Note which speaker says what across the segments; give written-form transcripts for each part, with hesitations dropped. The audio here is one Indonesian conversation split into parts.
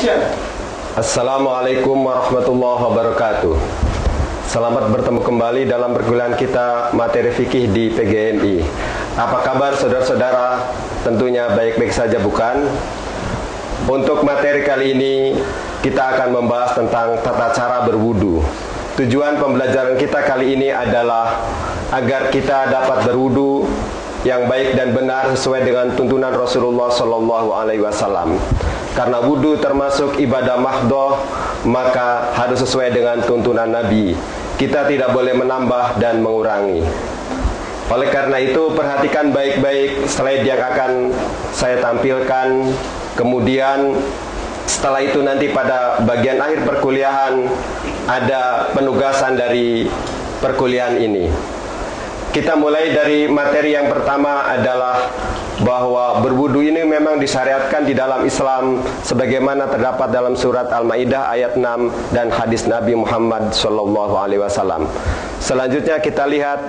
Speaker 1: Indonesia.
Speaker 2: Assalamualaikum warahmatullahi wabarakatuh. Selamat bertemu kembali dalam perkuliahan kita materi fikih di PGMI. Apa kabar saudara-saudara? Tentunya baik-baik saja, bukan? Untuk materi kali ini kita akan membahas tentang tata cara berwudu. Tujuan pembelajaran kita kali ini adalah agar kita dapat berwudu yang baik dan benar sesuai dengan tuntunan Rasulullah Shallallahu Alaihi Wasallam. Karena wudu termasuk ibadah mahdoh, maka harus sesuai dengan tuntunan Nabi. Kita tidak boleh menambah dan mengurangi. Oleh karena itu, perhatikan baik-baik slide yang akan saya tampilkan. Kemudian setelah itu nanti pada bagian akhir perkuliahan ada penugasan dari perkuliahan ini. Kita mulai dari materi yang pertama adalah bahwa berwudu ini memang disyariatkan di dalam Islam sebagaimana terdapat dalam surat Al-Maidah ayat 6 dan hadis Nabi Muhammad SAW. Selanjutnya kita lihat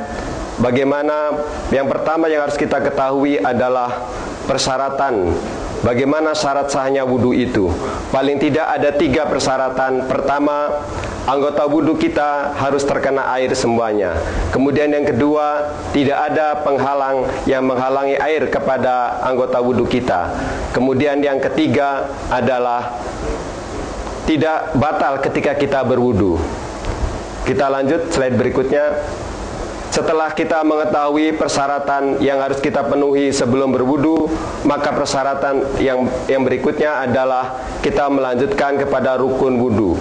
Speaker 2: bagaimana yang pertama yang harus kita ketahui adalah persyaratan. Bagaimana syarat sahnya wudu itu? Paling tidak ada 3 persyaratan. Pertama, anggota wudu kita harus terkena air semuanya. Kemudian yang kedua, tidak ada penghalang yang menghalangi air kepada anggota wudu kita. Kemudian yang ketiga adalah tidak batal ketika kita berwudu. Kita lanjut slide berikutnya. Setelah kita mengetahui persyaratan yang harus kita penuhi sebelum berwudu, maka persyaratan yang berikutnya adalah kita melanjutkan kepada rukun wudu.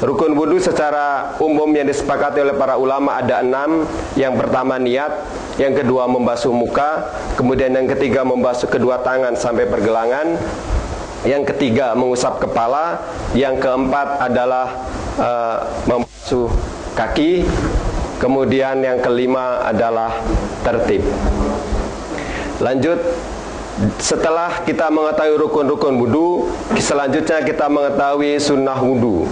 Speaker 2: Rukun wudu secara umum yang disepakati oleh para ulama ada 6. Yang pertama niat, yang kedua membasuh muka, kemudian yang ketiga membasuh kedua tangan sampai pergelangan, yang ketiga mengusap kepala, yang keempat adalah membasuh kaki, kemudian yang kelima adalah tertib. Lanjut, setelah kita mengetahui rukun-rukun wudu, selanjutnya kita mengetahui sunnah wudu.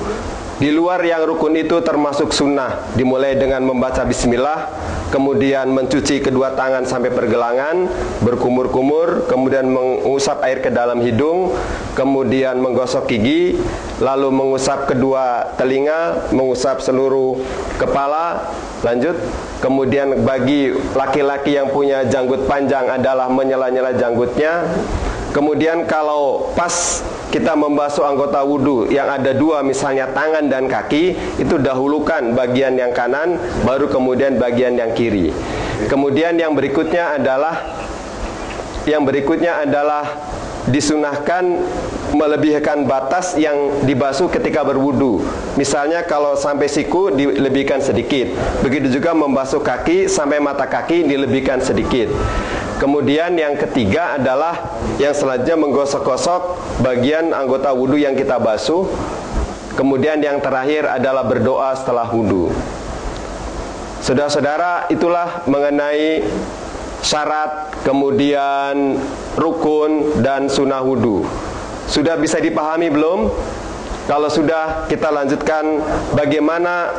Speaker 2: Di luar yang rukun itu termasuk sunnah, dimulai dengan membaca bismillah, kemudian mencuci kedua tangan sampai pergelangan, berkumur-kumur, kemudian mengusap air ke dalam hidung, kemudian menggosok gigi, lalu mengusap kedua telinga, mengusap seluruh kepala. Lanjut, kemudian bagi laki-laki yang punya janggut panjang adalah menyela-nyela janggutnya. Kemudian kalau pas kita membasuh anggota wudu yang ada 2, misalnya tangan dan kaki, itu dahulukan bagian yang kanan, baru kemudian bagian yang kiri. Kemudian yang berikutnya adalah disunahkan melebihkan batas yang dibasuh ketika berwudu. Misalnya kalau sampai siku dilebihkan sedikit. Begitu juga membasuh kaki sampai mata kaki dilebihkan sedikit. Kemudian yang ketiga adalah yang selanjutnya menggosok-gosok bagian anggota wudu yang kita basuh. Kemudian yang terakhir adalah berdoa setelah wudu. Saudara-saudara, itulah mengenai syarat, kemudian rukun dan sunnah wudu. Sudah bisa dipahami belum? Kalau sudah, kita lanjutkan bagaimana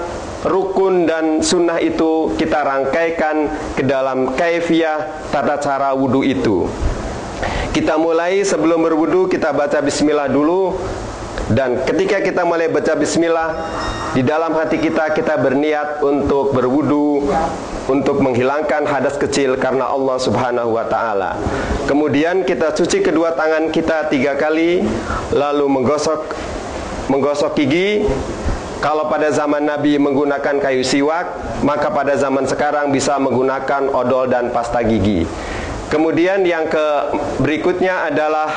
Speaker 2: rukun dan sunnah itu kita rangkaikan ke dalam kaifiyah tata cara wudu itu. Kita mulai sebelum berwudu, kita baca bismillah dulu. Dan ketika kita mulai baca bismillah, di dalam hati kita berniat untuk berwudu, untuk menghilangkan hadas kecil karena Allah Subhanahu wa ta'ala. Kemudian kita cuci kedua tangan kita 3 kali, lalu menggosok gigi. Kalau pada zaman Nabi menggunakan kayu siwak, maka pada zaman sekarang bisa menggunakan odol dan pasta gigi. Kemudian yang berikutnya adalah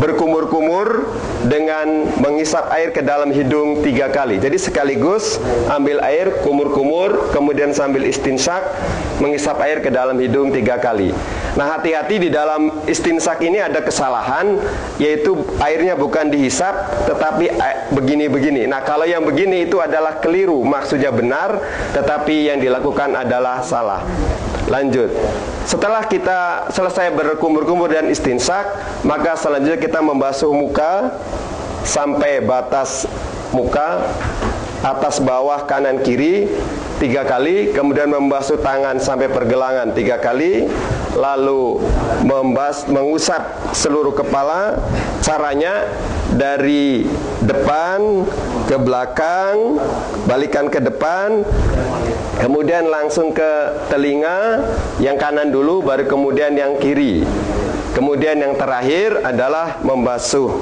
Speaker 2: berkumur-kumur dengan mengisap air ke dalam hidung 3 kali. Jadi sekaligus ambil air, kumur-kumur, kemudian sambil istinsyak, mengisap air ke dalam hidung 3 kali. Nah, hati-hati di dalam istinsyak ini ada kesalahan, yaitu airnya bukan dihisap, tetapi begini-begini. Nah, kalau yang begini itu adalah keliru, maksudnya benar, tetapi yang dilakukan adalah salah. Lanjut. Setelah kita selesai berkumur-kumur dan istinsyak, maka selanjutnya kita membasuh muka sampai batas muka. atas bawah kanan kiri 3 kali, kemudian membasuh tangan sampai pergelangan 3 kali, lalu mengusap seluruh kepala. Caranya dari depan ke belakang, balikan ke depan, kemudian langsung ke telinga, yang kanan dulu baru kemudian yang kiri. Kemudian yang terakhir adalah membasuh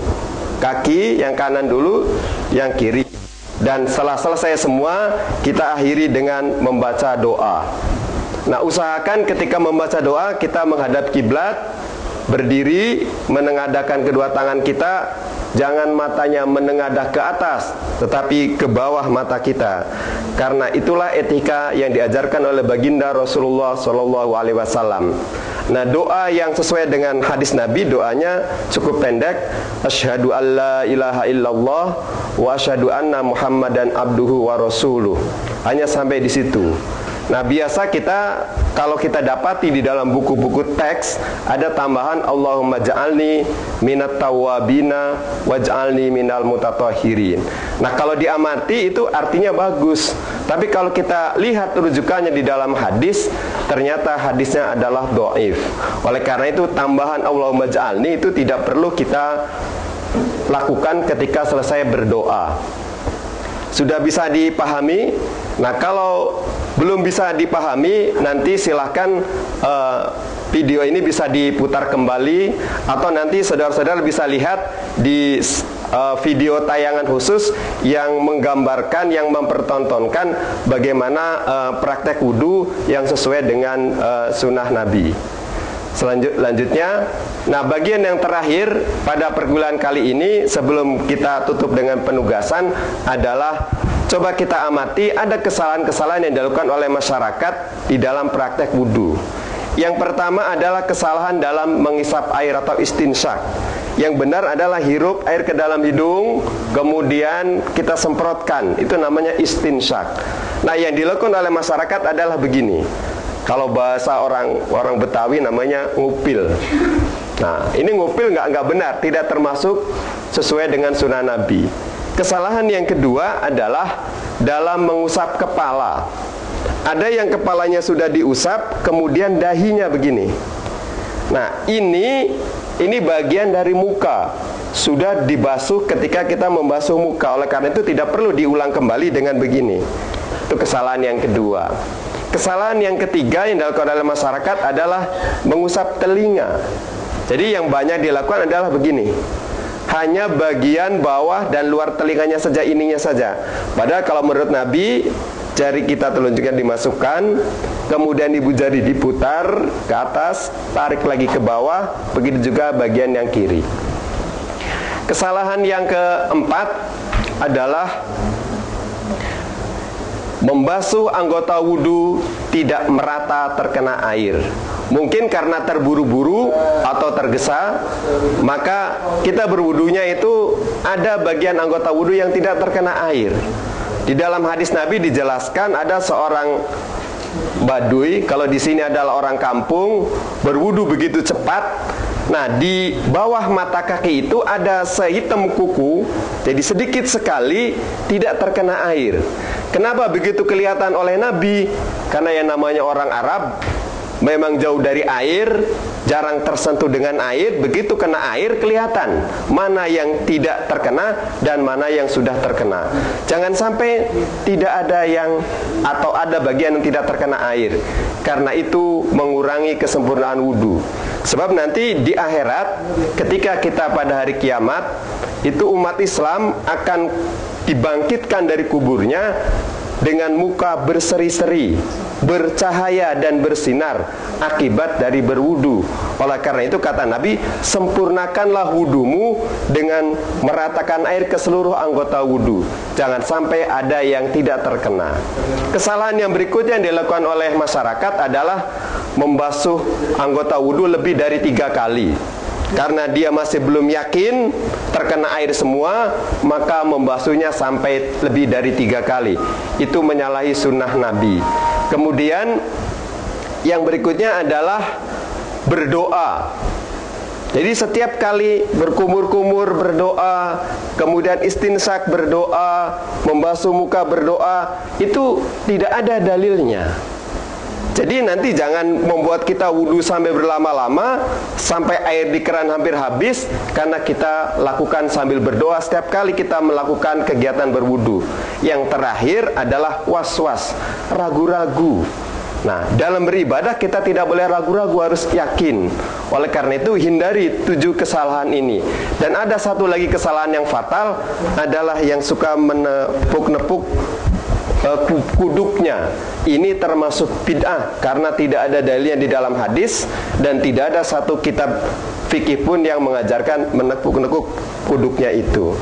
Speaker 2: kaki, yang kanan dulu, yang kiri. Dan setelah selesai semua, kita akhiri dengan membaca doa. Nah, usahakan ketika membaca doa kita menghadap kiblat, berdiri, menengadahkan kedua tangan kita. Jangan matanya menengadah ke atas, tetapi ke bawah mata kita. Karena itulah etika yang diajarkan oleh baginda Rasulullah SAW. Nah, doa yang sesuai dengan hadis Nabi, doanya cukup pendek. Asyhadu alla ilaha illallah wa asyhadu anna Muhammadan abduhu wa rasuluh. Hanya sampai di situ. Nah, biasa kita kalau kita dapati di dalam buku-buku teks ada tambahan Allahumma ja'alni minat tawwabina waj'alni minal mutatahhirin. Nah, kalau diamati itu artinya bagus. Tapi kalau kita lihat rujukannya di dalam hadis, ternyata hadisnya adalah dhaif. Oleh karena itu tambahan Allahumma ja'alni itu tidak perlu kita lakukan ketika selesai berdoa. Sudah bisa dipahami? Nah, kalau belum bisa dipahami, nanti silahkan video ini bisa diputar kembali, atau nanti saudara-saudara bisa lihat di video tayangan khusus yang menggambarkan, yang mempertontonkan bagaimana praktek wudhu yang sesuai dengan sunnah Nabi. Selanjutnya, nah bagian yang terakhir pada perkuliahan kali ini sebelum kita tutup dengan penugasan adalah coba kita amati ada kesalahan-kesalahan yang dilakukan oleh masyarakat di dalam praktek wudhu. Yang pertama adalah kesalahan dalam mengisap air atau istinsyak. Yang benar adalah hirup air ke dalam hidung, kemudian kita semprotkan. Itu namanya istinsyak. Nah, yang dilakukan oleh masyarakat adalah begini. Kalau bahasa orang Betawi namanya ngupil. Nah, ini ngupil nggak benar, tidak termasuk sesuai dengan sunnah Nabi. Kesalahan yang kedua adalah dalam mengusap kepala. Ada yang kepalanya sudah diusap, kemudian dahinya begini. Nah, ini bagian dari muka. Sudah dibasuh ketika kita membasuh muka. Oleh karena itu tidak perlu diulang kembali dengan begini. Itu kesalahan yang kedua. Kesalahan yang ketiga yang dilakukan oleh masyarakat adalah mengusap telinga. Jadi yang banyak dilakukan adalah begini. Hanya bagian bawah dan luar telinganya saja, ininya saja. Padahal kalau menurut Nabi, jari kita telunjuknya dimasukkan, kemudian ibu jari diputar ke atas, tarik lagi ke bawah, begitu juga bagian yang kiri. Kesalahan yang keempat adalah membasuh anggota wudhu tidak merata terkena air. Mungkin karena terburu-buru atau tergesa, maka kita berwudunya itu ada bagian anggota wudhu yang tidak terkena air. Di dalam hadis Nabi dijelaskan ada seorang Baduy, kalau di sini adalah orang kampung, berwudu begitu cepat. Nah, di bawah mata kaki itu ada sehitam kuku, jadi sedikit sekali tidak terkena air. Kenapa begitu kelihatan oleh Nabi? Karena yang namanya orang Arab memang jauh dari air, jarang tersentuh dengan air. Begitu kena air kelihatan mana yang tidak terkena dan mana yang sudah terkena. Jangan sampai tidak ada yang atau ada bagian yang tidak terkena air. Karena itu mengurangi kesempurnaan wudhu. Sebab nanti di akhirat ketika kita pada hari kiamat itu umat Islam akan dibangkitkan dari kuburnya dengan muka berseri-seri, bercahaya dan bersinar akibat dari berwudu. Oleh karena itu kata Nabi, sempurnakanlah wudumu dengan meratakan air ke seluruh anggota wudu. Jangan sampai ada yang tidak terkena. Kesalahan yang berikutnya yang dilakukan oleh masyarakat adalah membasuh anggota wudu lebih dari 3 kali. Karena dia masih belum yakin terkena air semua, maka membasuhnya sampai lebih dari 3 kali. Itu menyalahi sunnah Nabi. Kemudian yang berikutnya adalah berdoa. Jadi setiap kali berkumur-kumur berdoa, kemudian istinsak berdoa, membasuh muka berdoa, itu tidak ada dalilnya. Jadi nanti jangan membuat kita wudhu sampai berlama-lama, sampai air di keran hampir habis, karena kita lakukan sambil berdoa setiap kali kita melakukan kegiatan berwudhu. Yang terakhir adalah was-was, ragu-ragu. Nah, dalam beribadah kita tidak boleh ragu-ragu, harus yakin. Oleh karena itu hindari 7 kesalahan ini. Dan ada satu lagi kesalahan yang fatal, adalah yang suka menepuk-nepuk kuduknya. Ini termasuk bid'ah karena tidak ada dalilnya di dalam hadis, dan tidak ada satu kitab fikih pun yang mengajarkan menepuk-nepuk kuduknya itu.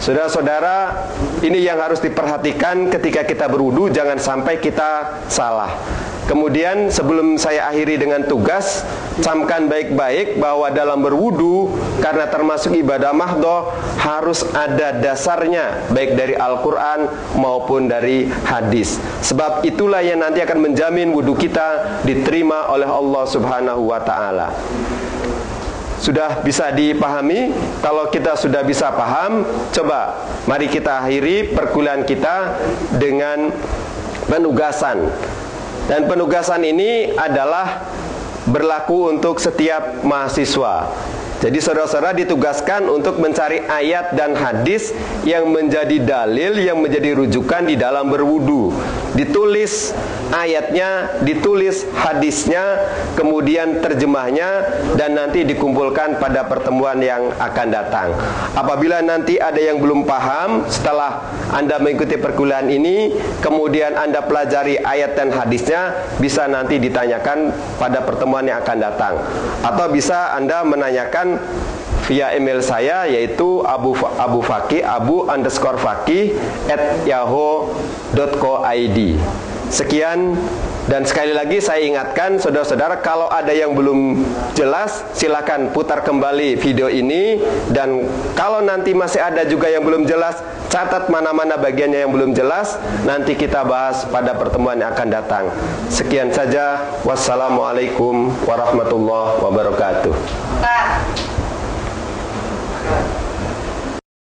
Speaker 2: Saudara-saudara, ini yang harus diperhatikan ketika kita berwudu, jangan sampai kita salah. Kemudian sebelum saya akhiri dengan tugas, camkan baik-baik bahwa dalam berwudu, karena termasuk ibadah mahdhah, harus ada dasarnya, baik dari Al-Quran maupun dari hadis. Sebab itulah yang nanti akan menjamin wudu kita diterima oleh Allah Subhanahu wa ta'ala. Sudah bisa dipahami? Kalau kita sudah bisa paham, coba mari kita akhiri perkuliahan kita dengan penugasan. Dan penugasan ini adalah berlaku untuk setiap mahasiswa. Jadi saudara-saudara ditugaskan untuk mencari ayat dan hadis yang menjadi dalil, yang menjadi rujukan di dalam berwudu. Ditulis ayatnya, ditulis hadisnya, kemudian terjemahnya, dan nanti dikumpulkan pada pertemuan yang akan datang. Apabila nanti ada yang belum paham setelah Anda mengikuti perkuliahan ini, kemudian Anda pelajari ayat dan hadisnya, bisa nanti ditanyakan pada pertemuan yang akan datang. Atau bisa Anda menanyakan via email saya, yaitu abu_fakih@yahoo.co.id. Sekian, dan sekali lagi saya ingatkan saudara-saudara, kalau ada yang belum jelas, silakan putar kembali video ini. Dan kalau nanti masih ada juga yang belum jelas, catat mana-mana bagiannya yang belum jelas, nanti kita bahas pada pertemuan yang akan datang. Sekian saja, wassalamualaikum warahmatullahi wabarakatuh.